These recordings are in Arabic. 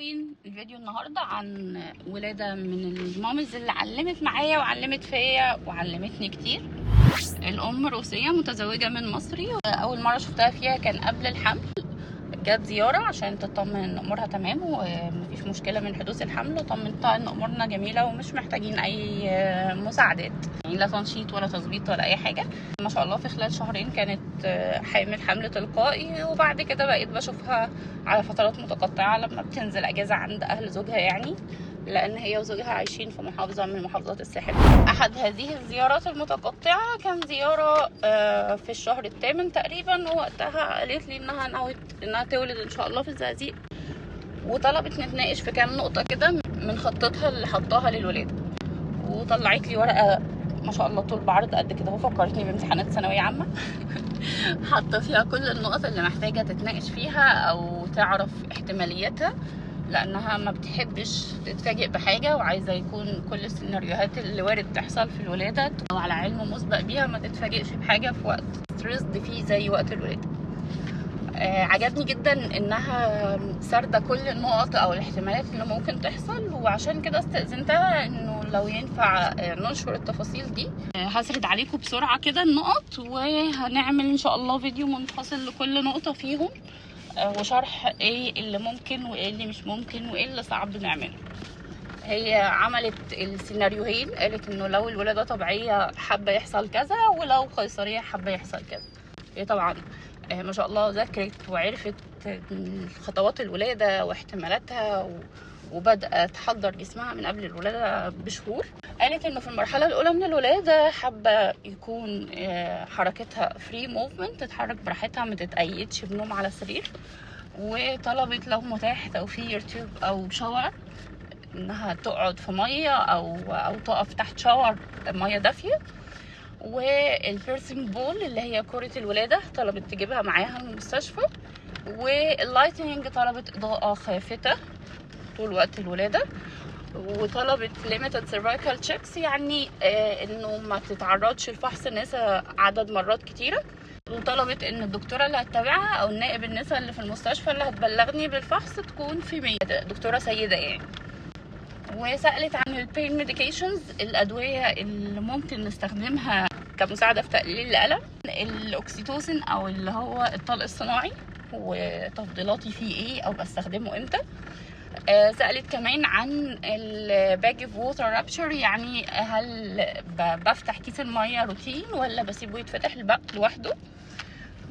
حلوين. الفيديو النهارده عن ولاده من المامز اللي علمت معايا وعلمت فيا وعلمتني كتير. الام روسيه متزوجه من مصري، اول مره شفتها فيها كان قبل الحمل. جت زياره عشان تطمن ان امورها تمام ومفيش مشكله من حدوث الحمل، وطمنتها ان امورنا جميله ومش محتاجين اي مساعدات، يعني لا تنشيط ولا تظبيط ولا اي حاجه. ما شاء الله في خلال شهرين كانت حامل حمل تلقائي، وبعد كده بقيت بشوفها على فترات متقطعه لما بتنزل اجازه عند اهل زوجها، يعني لان هي وزوجها عايشين في محافظه من محافظات الساحل. احد هذه الزيارات المتقطعه كان زياره في الشهر الثامن تقريبا، ووقتها قالت لي انها نوت انها تولد ان شاء الله في الزقازيق، وطلبت نتناقش في كام نقطه كده من خطتها اللي حطاها للولاده. وطلعت لي ورقه ما شاء الله طول بعرض قد كده، وفكرتني بامتحانات ثانويه عامه حاطه فيها كل النقط اللي محتاجه تتناقش فيها او تعرف احتمالياتها، لانها ما بتحبش تتفاجئ بحاجه وعايزه يكون كل السيناريوهات اللي وارد تحصل في الولاده وعلى علم مسبق بيها، ما تتفاجئش بحاجه في وقت ستريسد فيه زي وقت الولاده. عجبني جدا انها ساردة كل النقط او الاحتمالات اللي ممكن تحصل، وعشان كده استأذنتها انه لو ينفع ننشر التفاصيل دي. هسرد عليكم بسرعة كده النقط، وهنعمل ان شاء الله فيديو منفصل لكل نقطة فيهم وشرح ايه اللي ممكن وايه اللي مش ممكن وايه اللي صعب نعمله. هي عملت السيناريوهين، قالت انه لو الولادة طبيعية حابة يحصل كذا، ولو قيصرية حابة يحصل كذا. هي طبعا ما شاء الله ذاكرت وعرفت خطوات الولادة واحتمالاتها وبدأت تحضر جسمها من قبل الولادة بشهور. قالت انه في المرحلة الأولى من الولادة حابة يكون حركتها فري موفمنت، تتحرك براحتها ما تتقيدش بنوم على السرير، وطلبت لو متاح توفير تيوب أو شاور انها تقعد في مية أو تقف تحت شاور مية دافية. والبيرسينج بول اللي هي كرة الولادة طلبت تجيبها معاها من المستشفى، واللايتنينج طلبت إضاءة خافتة طول وقت الولادة، وطلبت limited cervical checks، يعني انه ما تتعرضش لفحص النساء عدد مرات كتيرة، وطلبت ان الدكتورة اللي هتتابعها او النائب النساء اللي في المستشفى اللي هتبلغني بالفحص تكون فيميل، دكتورة سيدة يعني. وسألت عن البين ميديكيشنز، الأدوية اللي ممكن نستخدمها كمساعدة في تقليل الألم، الأكسيتوسين أو اللي هو الطلق الصناعي وتفضيلاتي فيه إيه أو بستخدمه إمتى. سألت كمان عن الباج اوف ووتر رابشر، يعني هل بفتح كيس المية روتين ولا بسيبه يتفتح لوحده.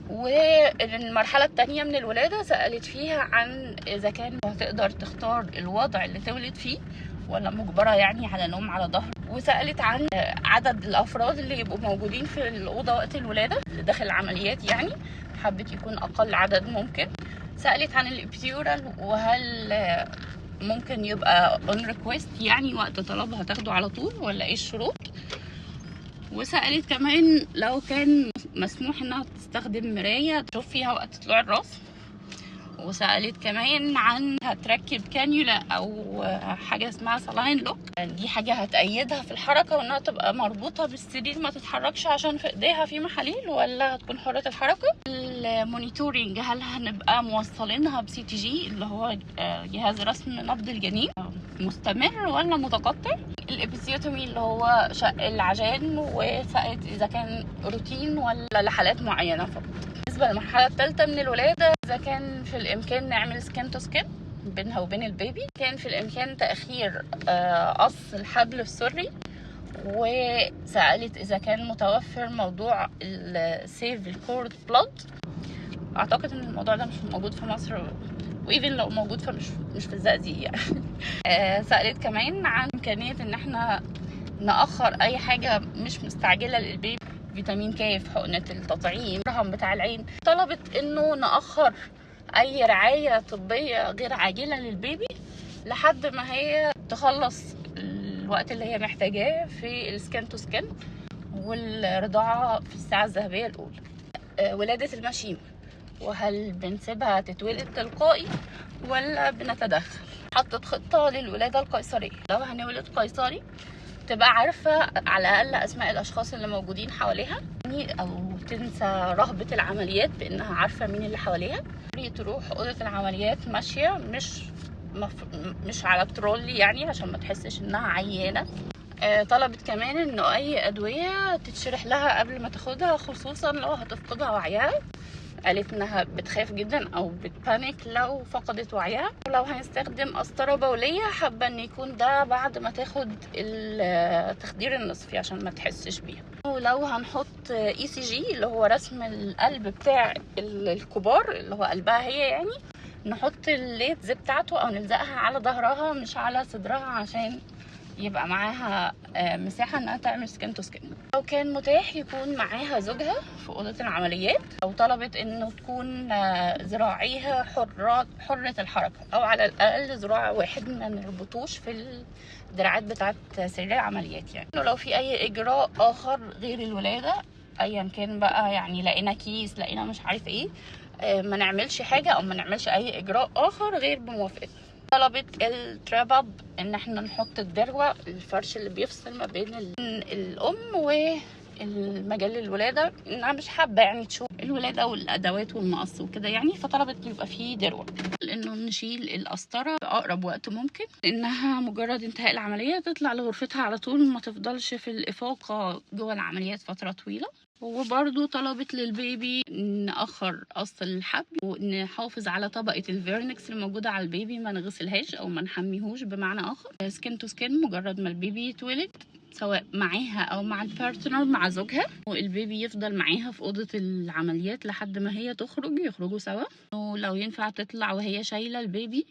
والمرحلة التانية من الولادة سألت فيها عن إذا كان هتقدر تختار الوضع اللي تولد فيه ولا مجبرة يعني على نوم على ظهر. وسألت عن عدد الأفراد اللي يبقوا موجودين في الأوضة وقت الولادة اللي داخل العمليات، يعني حبت يكون أقل عدد ممكن. سألت عن الإبتيورال، وهل ممكن يبقى on request يعني وقت طلبها تاخده على طول ولا إيه الشروط. وسألت كمان لو كان مسموح انها تستخدم مراية تشوف فيها وقت طلوع الراس. وسألت كمان عن هتركب كانيولا او حاجة اسمها سلاين لوك، دي حاجة هتأيدها في الحركة وانها تبقى مربوطة بالسرير ما تتحركش عشان في ايديها في محاليل، ولا هتكون حرة الحركة. المونيتورنج، هل هنبقى موصلينها بسي تي جي اللي هو جهاز رسم نبض الجنين مستمر ولا متقطع. الابيسيوتومي اللي هو شق العجان، وسألت اذا كان روتين ولا لحالات معينة فقط. بالنسبة للمرحلة الثالثة من الولادة، اذا كان في الامكان نعمل سكين تو سكين بينها وبين البيبي، كان في الامكان تأخير قص الحبل السري. وسألت اذا كان متوفر موضوع السيف الكورد بلاد. اعتقد ان الموضوع ده مش موجود في مصر، وايفن لو موجود فمش في الزقازيق يعني. سألت كمان عن امكانية ان احنا نأخر اي حاجة مش مستعجلة للبيبي، فيتامين كي في حقنة التطعيم، الرهن بتاع العين. طلبت انه نأخر اي رعاية طبية غير عاجلة للبيبي لحد ما هي تخلص الوقت اللي هي محتاجاه في السكان تو سكان والرضاعة في الساعة الذهبية الاولى. ولادة المشيمة، وهل بنسيبها تتولد تلقائي ولا بنتدخل. حطت خطة للولادة القيصرية، لو هنولد قيصري تبقى عارفة على الأقل أسماء الأشخاص اللي موجودين حواليها، أو تنسى رهبة العمليات بأنها عارفة مين اللي حواليها. تروح أوضة العمليات ماشية، مش مش على ترولي يعني عشان ما تحسش انها عيانة. طلبت كمان انه اي ادوية تتشرح لها قبل ما تاخدها، خصوصا لو هتفقدها وعيها. قالت انها بتخاف جدا او بتبانيك لو فقدت وعيها. ولو هنستخدم قسطرة بولية حابة ان يكون ده بعد ما تاخد التخدير النصفي عشان ما تحسش بيها. ولو هنحط ECG اللي هو رسم القلب بتاع الكبار اللي هو قلبها هي يعني، نحط الليدز بتاعته او نلزقها على ظهرها مش على صدرها عشان يبقى معاها مساحة انها تعمل سكين تو سكين. لو كان متاح يكون معاها زوجها في اوضة العمليات، او طلبت انه تكون ذراعيها حرة الحركة، او على الاقل ذراع واحد ما نربطوش في الدراعات بتاعت سرير العمليات. يعني لو في اي اجراء اخر غير الولادة ايا كان بقى، يعني لقينا كيس لقينا مش عارف ايه، ما نعملش حاجة او ما نعملش اي اجراء اخر غير بموافقتنا. طلبت الترابب ان احنا نحط الدروة، الفرش اللي بيفصل ما بين الام والمجال الولادة، انها مش حابة يعني تشوف الولادة والادوات والمقص وكده يعني، فطلبت يبقى فيه دروة. انه نشيل القسطرة في اقرب وقت ممكن، انها مجرد انتهاء العملية تطلع لغرفتها على طول، ما تفضلش في الافاقة جوه العمليات فترة طويلة. وبرضو طلبت للبيبي نأخر قص الحبل ونحافظ على طبقة الفيرنكس الموجودة على البيبي، ما نغسلهاش او ما نحميهوش. بمعنى اخر سكين تو سكين مجرد ما البيبي يتولد، سواء معاها او مع البارتنر مع زوجها، والبيبي يفضل معاها في اوضة العمليات لحد ما هي تخرج، يخرجوا سوا. ولو ينفع تطلع وهي شايلة البيبي،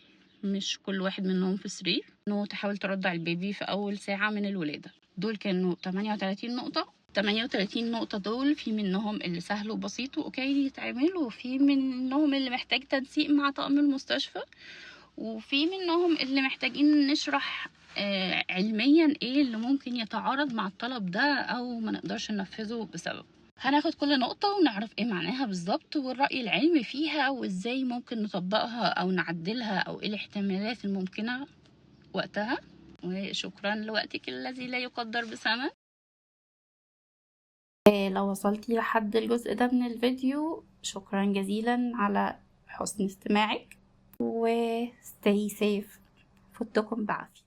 مش كل واحد منهم في سرير. انه تحاول ترضع البيبي في اول ساعة من الولادة. دول كانوا 38 نقطة. 38 نقطة دول في منهم اللي سهل وبسيط واوكي يتعمل، وفي منهم اللي محتاج تنسيق مع طاقم المستشفى، وفي منهم اللي محتاجين نشرح علميا ايه اللي ممكن يتعارض مع الطلب ده او ما نقدرش ننفذه بسبب. هناخد كل نقطة ونعرف ايه معناها بالظبط والرأي العلمي فيها وازاي ممكن نطبقها او نعدلها او ايه الاحتمالات الممكنة وقتها. وشكرا لوقتك الذي لا يقدر بثمن. لو وصلتي لحد الجزء ده من الفيديو شكرا جزيلا على حسن استماعك، و stay safe. فوتكم بعافية.